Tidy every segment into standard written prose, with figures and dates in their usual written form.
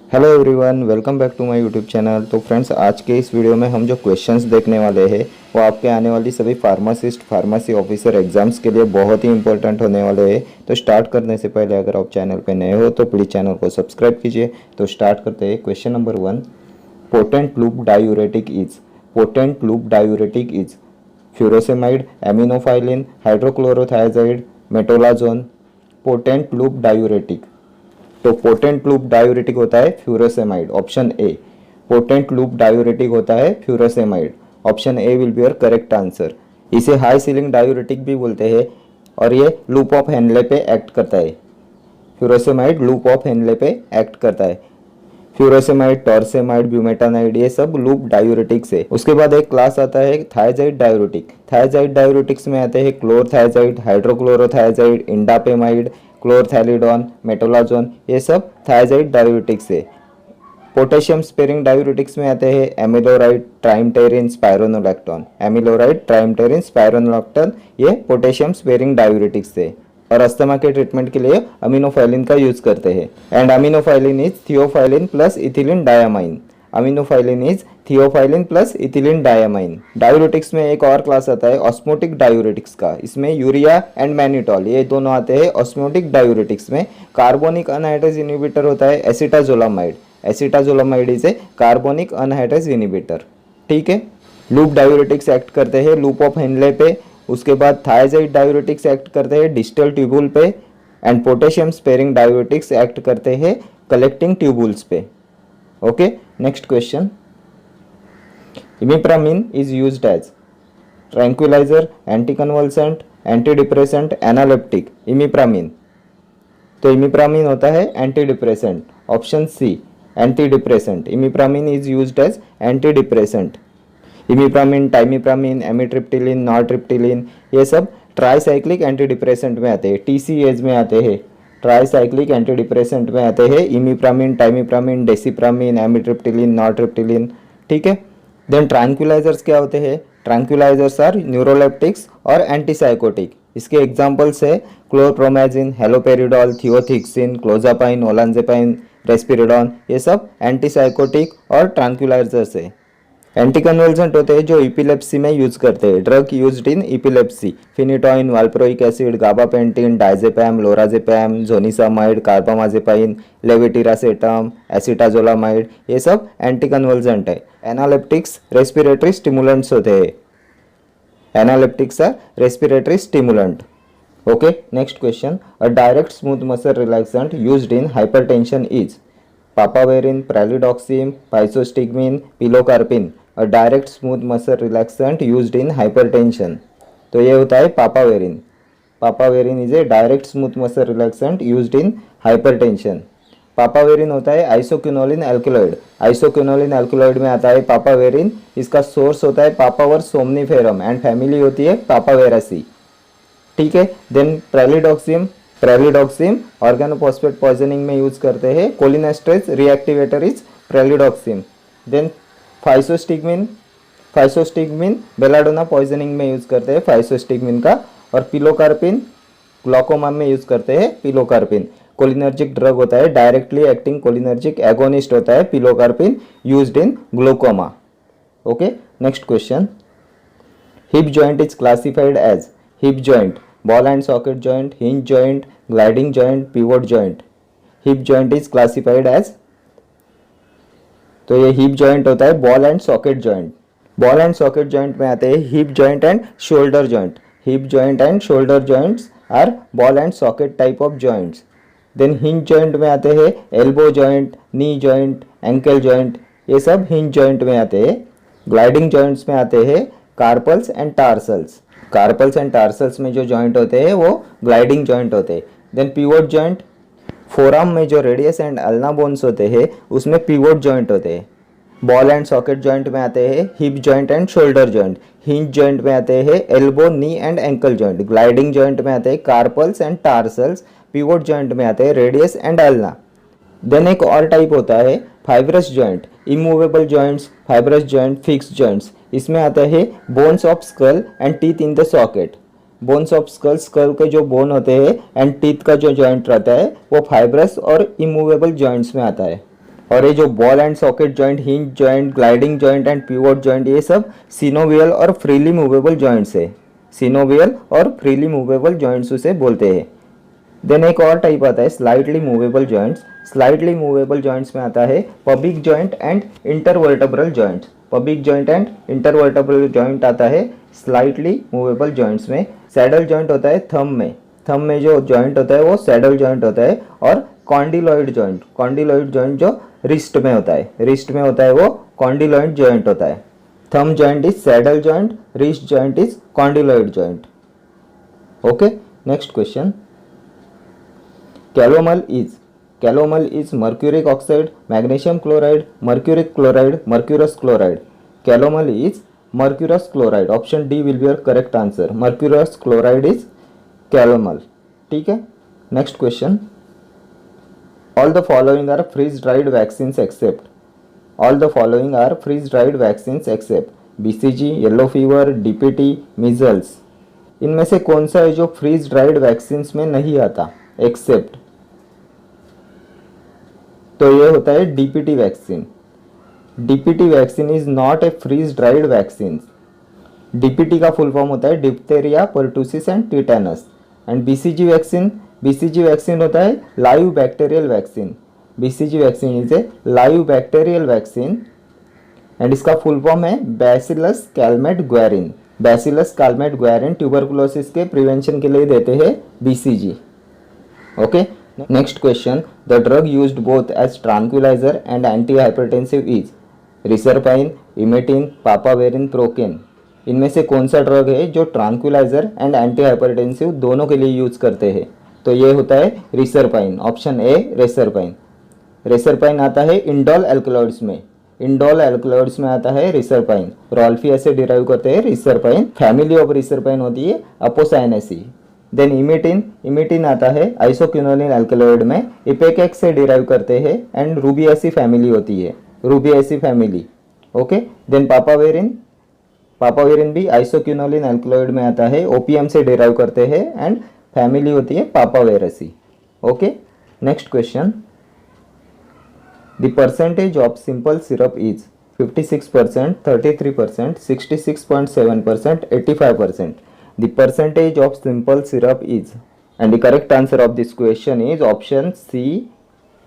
Hello everyone, welcome back to my YouTube channel. तो friends, आज के इस वीडियो में हम जो क्वेश्चंस देखने वाले हैं वो आपके आने वाली सभी फार्मासिस्ट फार्मेसी ऑफिसर एग्जाम्स के लिए बहुत ही इंपॉर्टेंट होने वाले हैं। तो स्टार्ट करने से पहले अगर आप चैनल पे नए हो तो प्लीज़ चैनल को सब्सक्राइब कीजिए। तो स्टार्ट करते हैं। Question number 1, potent loop diuretic is. Potent loop diuretic is furosemide, aminophylline, hydrochlorothiazide, metolazone. Potent loop diuretic, तो पोटेंट लूप डायूरेटिक होता है furosemide, option A. Potent loop diuretic होता है furosemide, option A will be your correct answer. इसे high ceiling diuretic भी बोलते हैं और ये लूप ऑफ हेनले पे एक्ट करता है। फ्यूरोसेमाइड लूप ऑफ हेनले पे एक्ट करता है। फ्यूरोसेमाइड, टॉर्सेमाइड, ब्यूमेटानाइड, ये सब लूप डायूरेटिक्स है। उसके बाद एक क्लास आता है थायाजाइड डायूरेटिक। थायाजाइड डायूरेटिक्स में आते हैं क्लोरथायाजाइड, हाइड्रोक्लोरोथायाजाइड, इंडापेमाइड, क्लोरथैलिडोन, मेटोलाजोन, ये सब थायाजाइड डायूरेटिक्स है। पोटेशियम स्पेरिंग डायूरेटिक्स में आते हैं एमिलोराइड, ट्राइमटेरिन, स्पाइरोनोलैक्टोन। एमिलोराइड, ट्राइमटेरिन, स्पाइरोनोलैक्टोन, ये पोटेशियम स्पेरिंग डायूरेटिक्स है। और अस्थमा के ट्रीटमेंट के लिए अमीनोफाइलिन का यूज करते हैं। And aminophylline is theophylline plus ethylene diamine. Aminophylline is theophylline plus ethylene diamine. Diuretics में एक और क्लास आता है ऑस्मोटिक डायूरेटिक्स का। इसमें यूरिया एंड मैनिटॉल, ये दोनों आते हैं ऑस्मोटिक डायूरेटिक्स में। कार्बोनिक अनहाइड्रेज इनहिबिटर होता है acetazolamide. Acetazolamide is a carbonic anhydrase inhibitor. ठीक है। लूप डायूरेटिक्स एक्ट करते हैं लूप ऑफ हेनले पे। उसके बाद थायाजाइड डायूरेटिक्स एक्ट करते हैं डिस्टल ट्यूबुल पे। And potassium sparing diuretics act करते हैं कलेक्टिंग ट्यूबुल्स पे। Okay, next question. Imipramine is used as tranquilliser, anticonvulsant, antidepressant, analeptic. Imipramine, तो इमिप्रामिन होता है anti depressant, option C anti imipramine is used as anti depressant. Imipramine, trimipramine, amitriptyline, nortriptyline, ये सब tricyclic anti depressant में आते हैं, टीसीएज में आते हैं। ट्राईसाइक्लिक एंटी डिप्रेसेंट में आते हैं इमिप्रामिन, टाइमिप्रामिन, डेसिप्रामिन, एमिट्रिप्टिलिन, नॉरट्रिप्टिलिन। ठीक है। देन ट्रैंक्विलाइजर्स क्या होते हैं? ट्रैंक्विलाइजर्स आर न्यूरोलेप्टिक्स और एंटीसाइकोटिक। इसके एग्जांपल्स है क्लोरप्रोमाजिन, हेलोपेरिडोल, थियोथिक्सिन, क्लोजापाइन, ओलांजेपाइन, रेस्पिरिडोन, ये सब एंटीसाइकोटिक और ट्रैंक्विलाइजर्स है। एंटीकन्वल्सेंट होते हैं जो इपिलेप्सी में यूज करते हैं, drug used in epilepsy. Phenytoin, valproic acid, gabapentin, diazepam, lorazepam, zonisamide, carbamazepine, levetiracetam, acetazolamide, ये सब एंटीकन्वल्सेंट है। एनालेप्टिक्स रेस्पिरेटरी स्टिमुलेंट्स होते हैं। Analeptics are respiratory stimulant. Okay, next question. A direct smooth muscle relaxant used in hypertension is papaverine, pralidoxime, physostigmine, pilocarpine. A direct smooth muscle relaxant used in hypertension, तो ये होता है papaverine. Papaverine is a direct smooth muscle relaxant used in hypertension. Papaverine होता है isoquinoline alkaloid. Isoquinoline alkaloid में आता है papaverine. इसका सोर्स होता है पापावर सोमनीफेरम एंड फैमिली होती है पापावेरासी। ठीक है। Then pralidoxime, pralidoxime organophosphate poisoning में यूज करते हैं। Cholinesterase reactivator is pralidoxime. Then physostigmine, physostigmine belladonna poisoning में यूज करते हैं फाइसोस्टिग्मिन का। और पिलोकार्पिन ग्लूकोमा में यूज करते हैं पिलोकार्पिन। कोलिनर्जिक ड्रग होता है, डायरेक्टली एक्टिंग कोलिनर्जिक एगोनिस्ट होता है pilocarpine, used in glaucoma. Okay, next question. Hip joint is classified as hip joint, ball and socket joint, hinge joint, gliding joint, pivot joint. Hip joint is classified as, तो ये hip joint होता है ball and socket joint. Ball and socket joint में आते हैं hip joint and shoulder joint. Hip joint and shoulder joints are ball and socket type of joints. Then hinge joint में आते हैं elbow joint, knee joint, ankle joint, ये सब hinge joint में आते हैं। ग्लाइडिंग जॉइंट्स में आते हैं carpals and tarsals. Carpals and tarsals में जो जॉइंट होते हैं वो ग्लाइडिंग जॉइंट होते हैं। देन पिवोट जॉइंट, फोराम में जो रेडियस एंड अल्ना बोन्स होते हैं उसमें पिवोट जॉइंट होते हैं। बॉल एंड सॉकेट जॉइंट में आते हैं hip joint and shoulder joint. Hinge joint में आते हैं elbow, knee and ankle joint. Gliding joint में आते हैं carpals and tarsals. Pivot joint में आते हैं रेडियस एंड अल्ना। देन एक और टाइप होता है fibrous joint, immovable joints, fibrous joint, fix joints. इसमें आता है bones of skull and teeth in the socket. Bones of skull, skull के जो बोन होते हैं एंड टीथ का जो जॉइंट रहता है वो फाइब्रस और इमूवेबल जॉइंट्स में आता है। और ये जो ball and socket joint, hinge joint, gliding joint and pivot joint, ये सब सिनोवियल और फ्रीली मूवेबल जॉइंट्स है। सिनोवियल और फ्रीली मूवेबल जॉइंट्स उसे बोलते हैं। देन एक और टाइप आता है slightly movable joints. Slightly movable joints में आता है pubic joint and intervertebral joints. Pubic joint and intervertebral joint आता है स्लाइटली मूवेबल जॉइंट्स में। सैडल जॉइंट होता है थंब में जो जॉइंट होता है वो सैडल जॉइंट होता है। और कॉन्डिलॉइड जॉइंट जो रिस्ट में होता है वो कॉन्डिलॉइड जॉइंट होता है। Thumb joint is saddle joint, wrist joint is condyloid joint. Okay, next question. Calomel is mercuric oxide, magnesium chloride, mercuric chloride, mercurous chloride. Calomel is mercurous chloride. Option D will be your correct answer. Mercurous chloride is calomel. ठीक है, next question. All the following are freeze-dried vaccines except. All the following are freeze-dried vaccines except BCG, yellow fever, DPT, measles. इनमें से कौन सा है जो freeze dried vaccines में नहीं आता? एक्सेप्ट, तो ये होता है DPT vaccine. DPT vaccine is not a freeze dried vaccine. DPT का फुल फॉर्म होता है diphtheria, pertussis and tetanus. And BCG vaccine होता है live bacterial vaccine. BCG vaccine is a live bacterial vaccine and इसका full form है bacillus Calmette Guerin. Bacillus Calmette Guerin tuberculosis के prevention के लिए देते हैं BCG. Okay, next question. The drug used both as tranquilliser and anti hypertensive is reserpine, emetine, papaverine, procaine. इनमें से कौन सा ड्रग है जो ट्रांक्विलाइजर एंड एंटी हाइपरटेंसिव दोनों के लिए यूज करते हैं? तो ये होता है reserpine. Option A reserpine. Reserpine आता है इंडोल एल्कलॉइड्स में। इंडोल एल्कलॉइड्स में आता है रिसरपाइन। रॉल्फिया से डिराइव करते हैं रिसरपाइन। फैमिली ऑफ रिसरपाइन होती है अपोसाइनेसी। देन इमिटिन आता है आइसोक्विनोलिन एल्कलॉइड में। इपेकेक्स से डिराइव करते हैं एंड रूबियासी फैमिली होती है, रूबियासी फैमिली। ओके, देन पापावेरिन भी आइसोक्विनोलिन एल्कलॉइड में आता है, ओपीएम से डिराइव करते हैं एंड फैमिली होती है Papaveraceae. Okay, next question. The percentage of simple syrup is 56%, 33%, 66.7%, 85%. The percentage of simple syrup is, and the correct answer of this question is option C,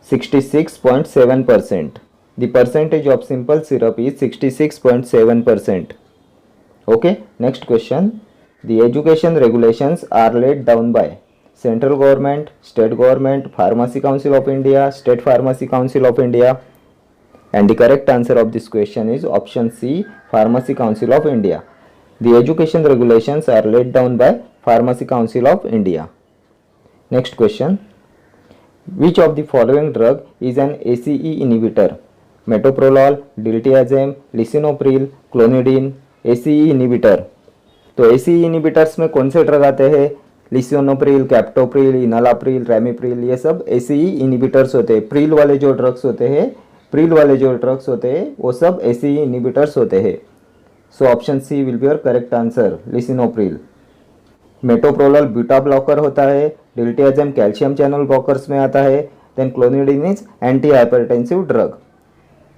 66.7%. The percentage of simple syrup is 66.7%. Okay, next question. The education regulations are laid down by central government, state government, Pharmacy Council of India, State Pharmacy Council of India, and the correct answer of this question is option C, Pharmacy Council of India. The education regulations are laid down by Pharmacy Council of India. Next question. Which of the following drug is an ACE inhibitor? Metoprolol, diltiazem, lisinopril, clonidine. ACE inhibitor. तो ACE inhibitors में कौन से drug आते हैं? Lisinopril, captopril, enalapril, ramipril, ये सब ACE inhibitors होते हैं। प्रिल वाले जो ड्रग्स होते हैं वो सब ACE inhibitors होते हैं। So option C will be your correct answer, lisinopril. Metoprolol beta blocker होता है। डिल्टियाजम कैल्शियम चैनल ब्लॉकर्स में आता है। Then clonidine is anti hypertensive drug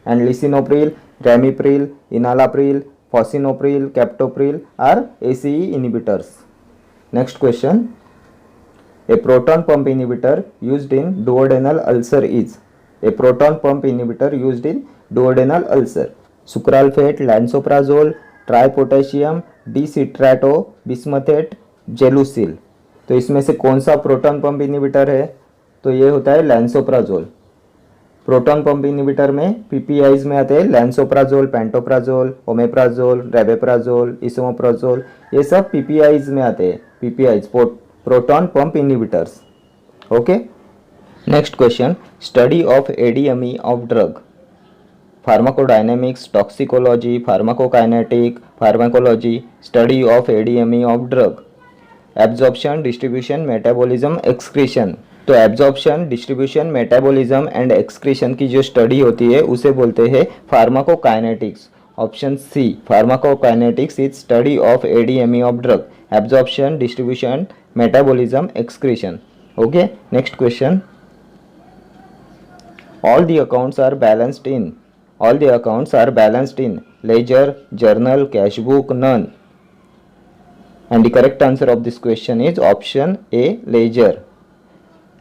and lisinopril, ramipril, enalapril, fosinopril, captopril are ACE inhibitors. Next question. A proton pump inhibitor used in duodenal ulcer is. A proton pump inhibitor used in duodenal ulcer. Sucralfate, lansoprazole, tripotassium, dicitrato, bismuthate, Gelusil. तो इसमें से कौन सा proton pump inhibitor है? तो ये होता है लैंसोप्राजोल। प्रोटॉन पंप इनहिबिटर में पीपीआईज में आते हैं लैंसोप्राजोल, पेंटोप्राजोल, ओमेप्राजोल, रेबेप्राजोल, इसोमोप्राजोल, ये सब पीपीआईज में आते हैं। PPIs proton pump inhibitors. Okay, next question. Study of ADME of drug. Pharmacodynamics, toxicology, pharmacokinetic, pharmacology, study of ADME of drug. Absorption, distribution, metabolism, excretion. तो absorption, distribution, metabolism and excretion की जो study होती है उसे बोलते हैं pharmacokinetics. Option C, pharmacokinetics is study of ADME of drug. Absorption, distribution, metabolism, excretion. Okay, next question. All the accounts are balanced in. All the accounts are balanced in ledger, journal, cash book, none. And the correct answer of this question is option A, ledger.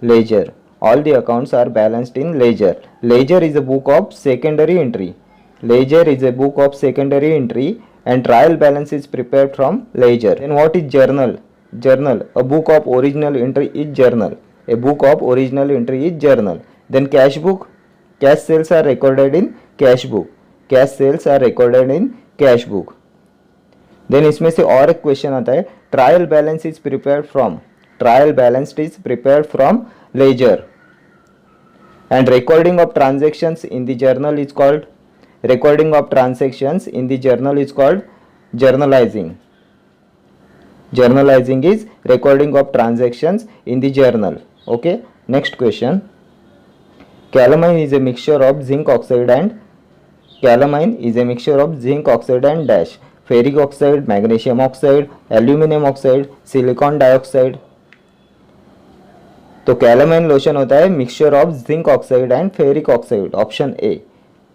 Ledger. All the accounts are balanced in ledger. Ledger is a book of secondary entry. Ledger is a book of secondary entry and trial balance is prepared from ledger. Then what is journal? Journal. A book of original entry is journal. A book of original entry is journal. Then cash book. Cash sales are recorded in cash book. Cash sales are recorded in cash book. Then इसमें से और एक question आता है, trial balance is prepared from. Trial balance is prepared from ledger. And recording of transactions in the journal is called, recording of transactions in the journal is called journalizing. Journalizing is recording of transactions in the journal. Okay, next question. Calamine is a mixture of zinc oxide and calamine is a mixture of zinc oxide and dash ferric oxide, magnesium oxide, aluminum oxide, silicon dioxide. तो calamine lotion होता है mixture of zinc oxide and ferric oxide. Option A.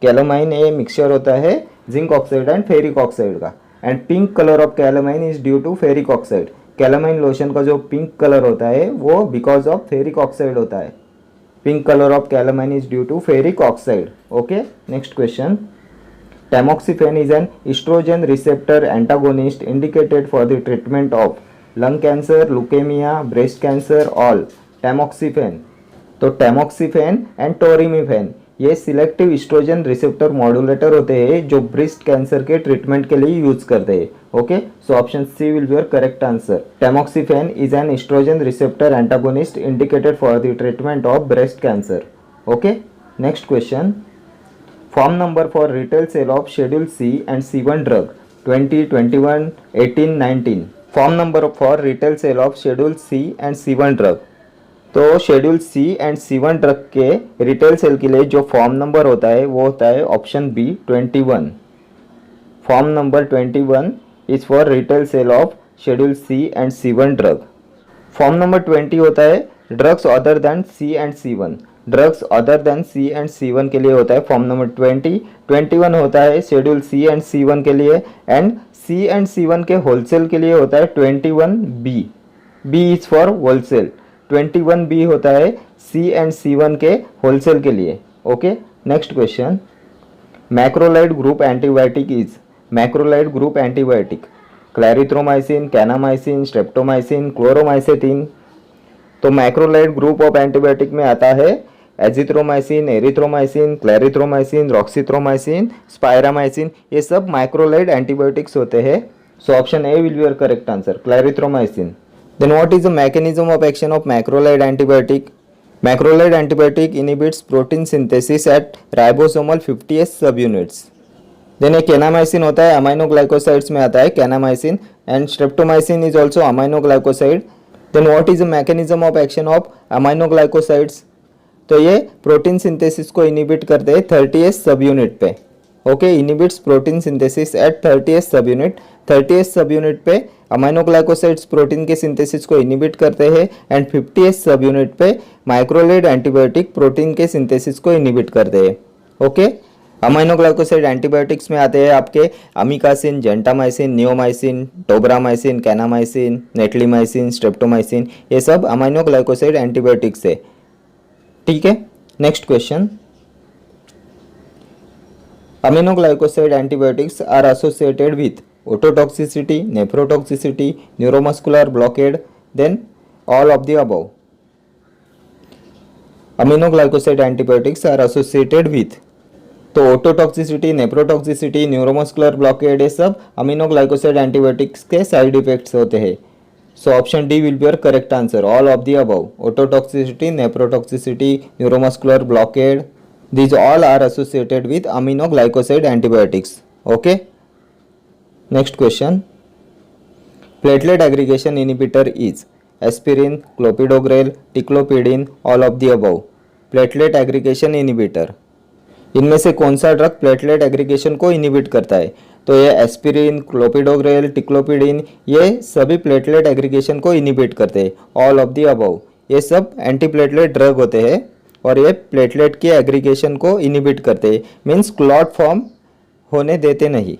Calamine a mixture होता है zinc oxide and ferric oxide का. And pink colour of calamine is due to ferric oxide. Calamine lotion का जो pink colour होता है वो because of ferric oxide होता है. Pink colour of calamine is due to ferric oxide. Okay, next question. Tamoxifen is an estrogen receptor antagonist indicated for the treatment of lung cancer, leukemia, breast cancer, all. Tamoxifen. तो tamoxifen and torimifen ये selective oestrogen receptor modulator होते हैं जो breast cancer के treatment के लिए use करते हैं. Okay, so option C will be your correct answer. Tamoxifen is an estrogen receptor antagonist indicated for the treatment of breast cancer. Okay, next question. Form number for retail sale of Schedule C and C1 drug 20, 21, 18, 19. Form number for retail sale of Schedule C and C1 drug. तो schedule C and C1 drug के retail sale के लिए जो form number होता है वो होता है option B 21. Form number 21 is for retail sale of schedule C and C1 drug. Form number 20 होता है drugs other than C and C1. Drugs other than C and C1 के लिए होता है फॉर्म नंबर 20. 21 होता है शेड्यूल सी एंड C1 के लिए एंड सी एंड C1 के होलसेल के लिए होता है 21B. B is for wholesale. 21B होता है सी एंड C1 के होलसेल के लिए. Okay, next question. Macrolide group antibiotic is. Macrolide group antibiotic clarithromycin, kanamycin, streptomycin, chloromycetin. तो मैक्रोलाइड ग्रुप ऑफ एंटीबायोटिक में आता है azithromycin, erythromycin, clarithromycin, roxithromycin, spiramycin. ये सब मैक्रोलाइड एंटीबायोटिक्स होते हैं. So option A will be your correct answer, clarithromycin. Then what is the mechanism of action of macrolide antibiotic? Macrolide antibiotic inhibits protein synthesis at ribosomal 50S subunits. Then एक kanamycin होता है aminoglycosides में आता है kanamycin and streptomycin is also aminoglycoside. Then what is the mechanism of action of aminoglycosides? तो ये protein synthesis को inhibit करते हैं 30S सब यूनिट पे. Okay, inhibits protein synthesis at 30S sub unit. 30S sub unit पे aminoglycosides protein के synthesis को inhibit करते हैं एंड 50S सब यूनिट पे माइक्रोलाइड एंटीबायोटिक प्रोटीन के सिंथेसिस को इनिबिट करते हैं. ओके, अमाइनोग्लाइकोसाइड एंटीबायोटिक्स में आते हैं आपके amikacin, gentamicin, neomycin, tobramycin, kanamycin, netilmicin, streptomycin. ये सब अमाइनोग्लाइकोसाइड एंटीबायोटिक्स है. ठीक है, next question. Aminoglycoside antibiotics are associated with ototoxicity, nephrotoxicity, neuromuscular blockade, then all of the above. Aminoglycoside antibiotics are associated with, तो ओटोटॉक्सिसिटी, नेफ्रोटॉक्सिसिटी, न्यूरोमस्कुलर ब्लॉकेड ये सब aminoglycoside antibiotics के side effects होते हैं. So option D will be your correct answer, all of the above. Ototoxicity, nephrotoxicity, neuromuscular blockade, these all are associated with aminoglycoside antibiotics. Okay, next question. Platelet aggregation inhibitor is aspirin, clopidogrel, ticlopidin, all of the above. Platelet aggregation inhibitor, इनमें से कौन सा drug platelet aggregation को inhibit करता है? तो ये aspirin, clopidogrel, ticlopidine ये सभी प्लेटलेट एग्रीगेशन को इनिबिट करते हैं. ऑल ऑफ द अबव ये सब एंटीप्लेटलेट ड्रग होते हैं. और ये प्लेटलेट के एग्रीगेशन को इनिबिट करते हैं, मीन्स क्लॉट फॉर्म होने देते नहीं।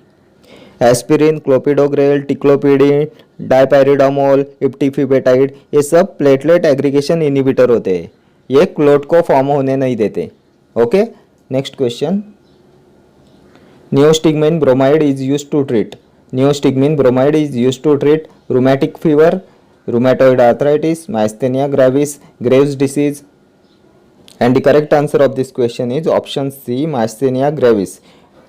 एस्पिरिन, क्लोपिडोग्रेल, टिक्लोपिडिन, डाइपैरिडामोल, इप्टिफिबेटाइड, ये सब प्लेटलेट एग्रीगेशन इनिबिटर होते हैं, ये क्लोट को फॉर्म होने नहीं देते। Okay, next question. Neostigmine bromide is used to treat, neostigmine bromide is used to treat rheumatic fever, rheumatoid arthritis, myasthenia gravis, Graves disease, and the correct answer of this question is option C, myasthenia gravis.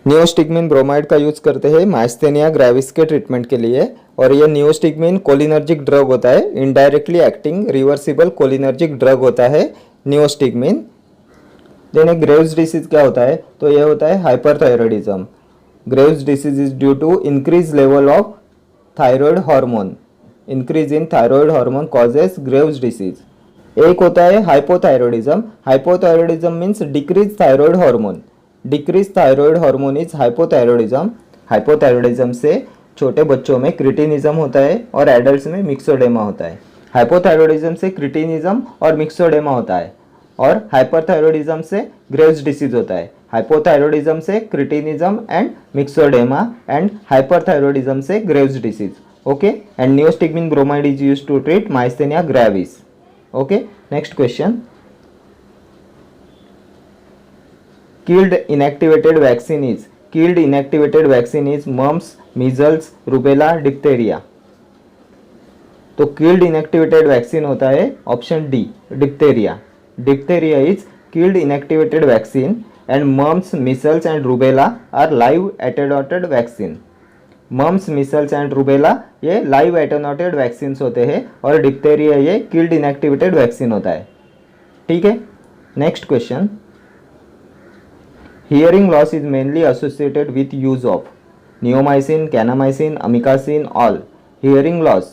Neostigmine bromide का use करते हैं myasthenia gravis के treatment के लिए, और ये neostigmine cholinergic drug होता है, indirectly acting reversible cholinergic drug होता है नियोस्टिग्मिन। देन एक ग्रेव्स डिसीज क्या होता है, तो ये होता है hyperthyroidism. Graves disease is due to increase level of thyroid hormone, increase in thyroid hormone causes Graves disease. एक होता है hypothyroidism, hypothyroidism means decrease thyroid hormone, decrease thyroid hormone is hypothyroidism. Hypothyroidism से छोटे बच्चों में क्रिटिनिज्म होता है और एडल्ट्स में मिक्सोडेमा होता है। हाइपोथायरॉयडिज्म से क्रिटिनिज्म और मिक्सोडेमा होता है, और हाइपरथायरॉयडिज्म से ग्रेव्स डिसीज होता है। हाइपोथायरॉयडिज्म से cretinism and myxoedema, and hyperthyroidism से Graves disease. Okay, and neostigmine bromide is used to treat myasthenia gravis. Okay, next question. Killed inactivated vaccine is, killed inactivated vaccine is mumps, measles, rubella, diphtheria। तो killed inactivated vaccine होता है option D, diphtheria। Diphtheria is killed inactivated vaccine and mumps, measles and rubella are live attenuated vaccine। mumps, measles and rubella ये live attenuated vaccines होते हैं, और diphtheria ये killed inactivated vaccine होता है। ठीक है, next question. Hearing loss is mainly associated with use of neomycin, kanamycin, amikacin, all। Hearing loss,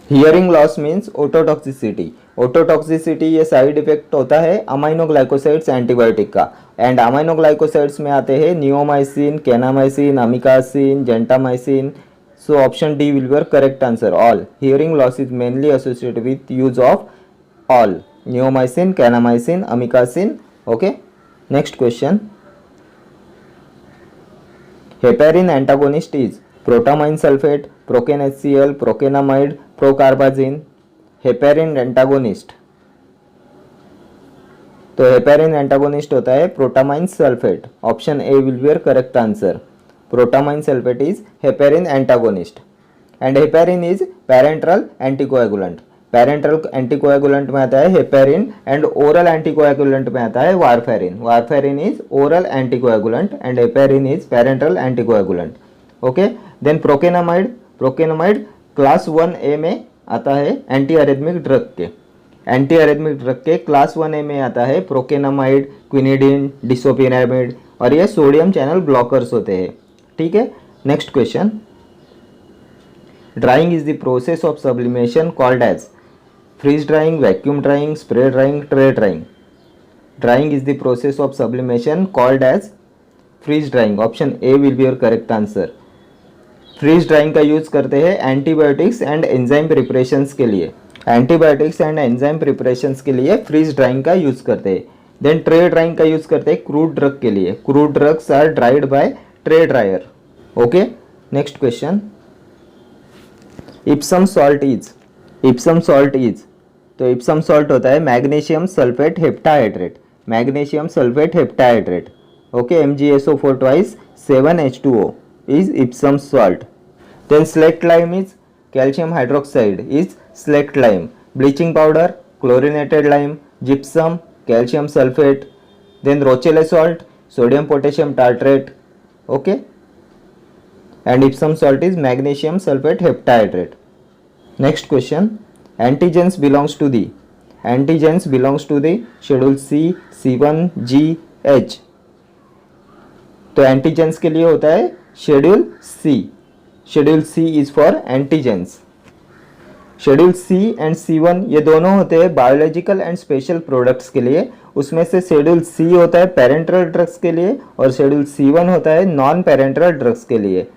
hearing loss means ototoxicity। ototoxicity ये साइड इफेक्ट होता है अमाइनोग्लाइकोसाइड्स एंटीबायोटिक का, एंड अमाइनोग्लाइकोसाइड्स में आते हैं neomycin, kanamycin, amikacin, gentamicin. So option D will be your correct answer, all. Hearing loss is mainly associated with use of all, neomycin, kanamycin, amikacin. Okay, next question. Heparin antagonist is protamine sulphate, procaine HCl, procainamide, procarbazine. Heparin antagonist, तो heparin antagonist होता है protamine sulphate. Option A will be your correct answer, protamine sulphate is heparin antagonist. And heparin is parenteral anticoagulant. Parenteral anticoagulant में आता है heparin, and oral anticoagulant में आता है warfarin. Warfarin is oral anticoagulant and heparin is parenteral anticoagulant. Okay, then procainamide, procainamide class 1A में आता है anti arrhythmic drug के, एंटी अरेथमिक ड्रग के क्लास 1A में आता है प्रोकेनामाइड, क्विनिडीन, डिसोपिरामिड, और ये सोडियम चैनल ब्लॉकर्स होते हैं। ठीक है, next question. Drying is the process of sublimation called as freeze drying, vacuum drying, spray drying, tray drying। Drying is the process of sublimation called as freeze drying। Option A will be your correct answer। freeze drying का use करते हैं antibiotics and enzyme preparations के लिए, antibiotics and enzyme preparations के लिए freeze drying का use करते हैं। देन ट्रे ड्राइंग का यूज करते हैं क्रूड ड्रग के लिए, crude drugs are dried by tray dryer. Okay, next question. Epsom salt is, Epsom salt is, तो इप्सम सॉल्ट होता है magnesium sulphate heptahydrate, magnesium sulphate heptahydrate. Okay, MgSO4 twice 7H2O is Epsom salt। Then slaked lime is calcium hydroxide is slaked lime। Bleaching powder, chlorinated lime, gypsum, calcium sulfate। Then Rochelle salt, sodium potassium tartrate। Okay, and Epsom salt is magnesium sulfate heptahydrate। Next question। Antigens belongs to the, antigens belongs to the schedule C, C1, G, H। तो antigens के लिए होता है schedule C, schedule C is for antigens. Schedule C and C1 ये दोनों होते हैं biological and special products के लिए, उसमें से शेड्यूल सी होता है पेरेंटल ड्रग्स के लिए, और शेड्यूल C1 होता है नॉन पेरेंटल ड्रग्स के लिए।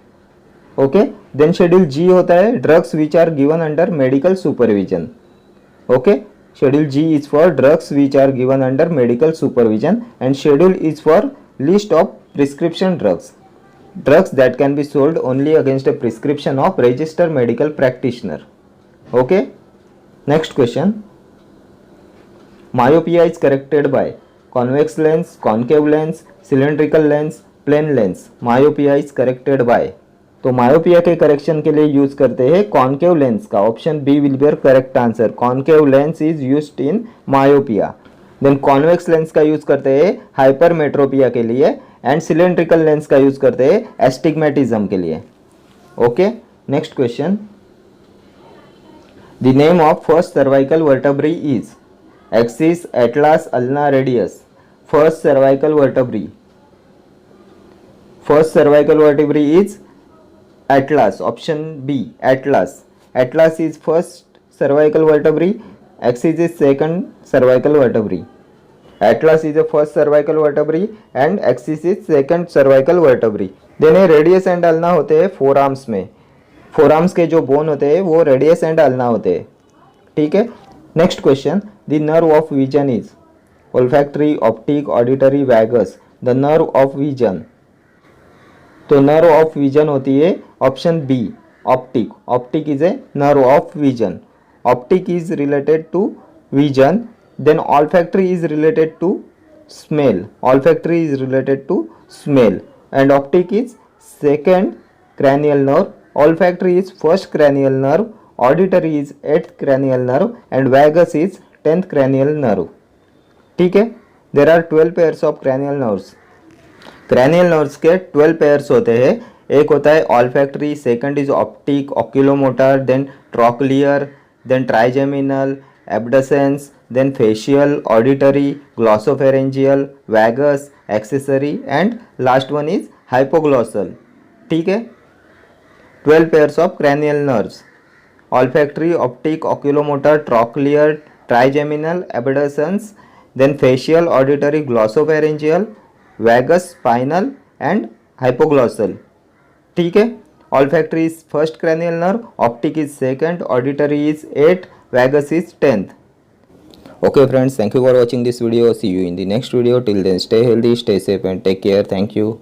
ओके, देन शेड्यूल जी होता है drugs which are given under medical supervision. Okay, Schedule G is for drugs which are given under medical supervision, and Schedule is for list of prescription drugs. Drugs that can be sold only against a prescription of registered medical practitioner. Okay. Next question. Myopia is corrected by convex lens, concave lens, cylindrical lens, plane lens. Myopia is corrected by, तो myopia के correction के लिए use करते हैं concave lens का. Option B will be your correct answer. Concave lens is used in myopia. Then convex lens का use करते हैं हाइपरमेट्रोपिया के लिए, एंड सिलेंड्रिकल लेंस का यूज करते हैं एस्टिग्मेटिज्म के लिए. Okay. Next question. The name of first cervical vertebrae is axis, atlas, ulna, radius. First cervical vertebrae. First cervical vertebrae is Atlas. Option B, Atlas. Atlas is first cervical vertebrae. Axis is second cervical vertebrae. Atlas is the first cervical vertebrae and axis is second cervical vertebrae. Then radius and ulna होते हैं four arms में. Four arms के जो bone होते हैं वो radius and ulna होते हैं. ठीक है. Next question. The nerve of vision is olfactory, optic, auditory, vagus. The nerve of vision. तो नर्व ऑफ विजन होती है option B, optic. Optic is a nerve of vision. Optic is related to vision. Then olfactory is related to smell. Olfactory is related to smell and optic is second cranial nerve. Olfactory is first cranial nerve. Auditory is 8th cranial nerve and vagus is 10th cranial nerve. ठीक है. There are 12 pairs of cranial nerves. Cranial nerves के 12 pairs होते हैं. एक होता है olfactory, second is optic, oculomotor, then trochlear, then trigeminal, abducens, then facial, auditory, glossopharyngeal, vagus, accessory and last one is hypoglossal. ठीक है. 12 pairs of cranial nerves. Olfactory, optic, oculomotor, trochlear, trigeminal, abducens, then facial, auditory, glossopharyngeal, vagus, spinal and hypoglossal. ठीक है. Olfactory is first cranial nerve, optic is second, auditory is 8, vagus is 10th. Okay friends, thank you for watching this video. See you in the next video. Till then, stay healthy, stay safe and take care. Thank you.